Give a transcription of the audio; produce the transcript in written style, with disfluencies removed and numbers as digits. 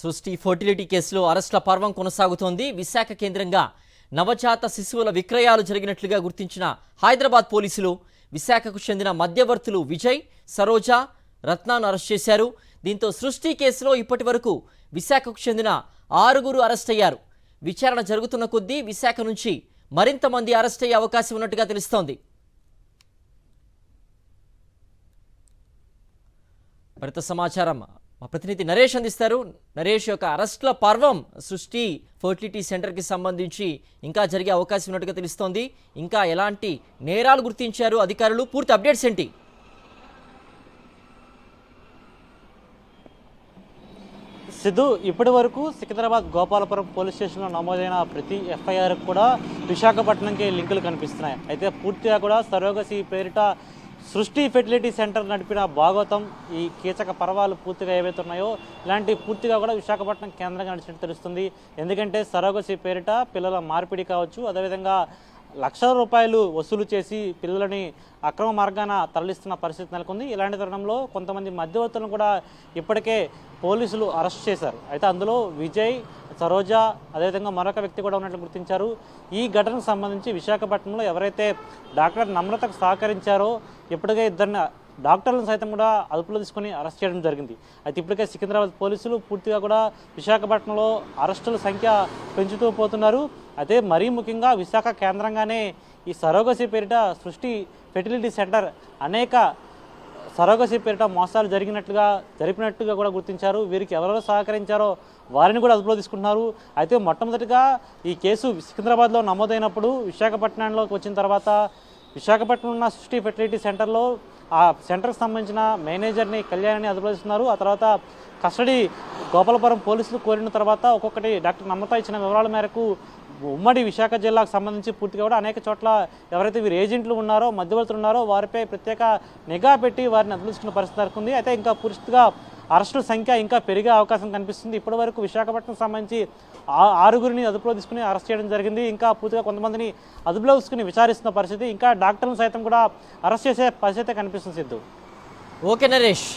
సృష్టి ఫర్టిలిటీ కేసులో అరెస్టుల పర్వం కొనసాగుతోంది. విశాఖ కేంద్రంగా నవజాత శిశువుల విక్రయాలు జరిగినట్లుగా గుర్తించిన హైదరాబాద్ పోలీసులు విశాఖకు చెందిన మధ్యవర్తులు విజయ్, సరోజ, రత్నాను అరెస్ట్ చేశారు. దీంతో సృష్టి కేసులో ఇప్పటివరకు విశాఖకు చెందిన 6 అరెస్ట్ అయ్యారు. విచారణ జరుగుతున్న కొద్దీ విశాఖ నుంచి మరింత మంది అరెస్ట్ అయ్యే అవకాశం ఉన్నట్టుగా తెలుస్తోంది. మరింత సమాచారం మా ప్రతినిధి నరేష్ అందిస్తారు. నరేష్, యొక్క అరెస్టుల పర్వం సృష్టి ఫర్టిలిటీ సెంటర్కి సంబంధించి ఇంకా జరిగే అవకాశం ఉన్నట్టుగా తెలుస్తోంది. ఇంకా ఎలాంటి నేరాలు గుర్తించారు అధికారులు? పూర్తి అప్డేట్స్ ఏంటి? సిద్ధు, ఇప్పటి వరకు సికింద్రాబాద్ గోపాలపురం పోలీస్ స్టేషన్లో నమోదైన ప్రతి ఎఫ్ఐఆర్ కూడా విశాఖపట్నంకి లింకులు కనిపిస్తున్నాయి. అయితే పూర్తిగా కూడా సరోగసి పేరిట సృష్టి ఫెర్టిలిటీ సెంటర్ నడిపిన భాగవతం ఈ కీచక పర్వాలు పూర్తిగా ఏవైతే ఉన్నాయో ఇలాంటి పూర్తిగా కూడా విశాఖపట్నం కేంద్రంగా నడిచినట్టు తెలుస్తుంది. ఎందుకంటే సరోగసి పేరిట పిల్లల మార్పిడి కావచ్చు, అదేవిధంగా లక్షల రూపాయలు వసూలు చేసి పిల్లలని అక్రమ మార్గాన తరలిస్తున్న పరిస్థితి నెలకొంది. ఇలాంటి తరుణంలో కొంతమంది మధ్యవర్తులను కూడా ఇప్పటికే పోలీసులు అరెస్ట్ చేశారు. అయితే అందులో విజయ్, సరోజ, అదేవిధంగా మరొక వ్యక్తి కూడా ఉన్నట్లు గుర్తించారు. ఈ ఘటనకు సంబంధించి విశాఖపట్నంలో ఎవరైతే డాక్టర్ నమ్రతకు సహకరించారో ఇప్పటికే 2 డాక్టర్లను సైతం కూడా అదుపులో తీసుకొని అరెస్ట్ చేయడం జరిగింది. అయితే ఇప్పటికే సికింద్రాబాద్ పోలీసులు పూర్తిగా కూడా విశాఖపట్నంలో అరెస్టుల సంఖ్య పెంచుతూ పోతున్నారు. అయితే మరీ ముఖ్యంగా విశాఖ కేంద్రంగానే ఈ సరోగసి పేరిట సృష్టి ఫెర్టిలిటీ సెంటర్ అనేక సరోగసి పేరిట మోసాలు జరిపినట్టుగా కూడా గుర్తించారు. వీరికి ఎవరెవరు సహకరించారో వారిని కూడా అదుపులో తీసుకుంటున్నారు. అయితే మొట్టమొదటిగా ఈ కేసు సికింద్రాబాద్లో నమోదైనప్పుడు విశాఖపట్నంలోకి వచ్చిన తర్వాత విశాఖపట్నం ఉన్న సృష్టి ఫెర్టిలిటీ సెంటర్లో ఆ సెంటర్కి సంబంధించిన మేనేజర్ని, కళ్యాణ్ని అదుపులో తీసుకున్నారు. ఆ తర్వాత కస్టడీ గోపాలపురం పోలీసులు కోరిన తర్వాత ఒక్కొక్కటి డాక్టర్ నమ్రత ఇచ్చిన వివరాల మేరకు ఉమ్మడి విశాఖ జిల్లాకు సంబంధించి పూర్తిగా కూడా అనేక చోట్ల ఎవరైతే వీరు ఏజెంట్లు ఉన్నారో, మధ్యవర్తులు ఉన్నారో వారిపై ప్రత్యేక నిఘా పెట్టి వారిని అదుపులో పరిస్థితి నెలకొంది. అయితే ఇంకా పూర్తిగా అరెస్టుల సంఖ్య ఇంకా పెరిగే అవకాశం కనిపిస్తుంది. ఇప్పటి వరకు విశాఖపట్నం సంబంధించి 6 అదుపులో తీసుకుని అరెస్ట్ చేయడం జరిగింది. ఇంకా పూర్తిగా కొంతమందిని అదుపులో తీసుకుని విచారిస్తున్న పరిస్థితి, ఇంకా డాక్టర్లను సైతం కూడా అరెస్ట్ చేసే పరిస్థితి కనిపిస్తుంది. సిద్ధు, ఓకే నరేష్.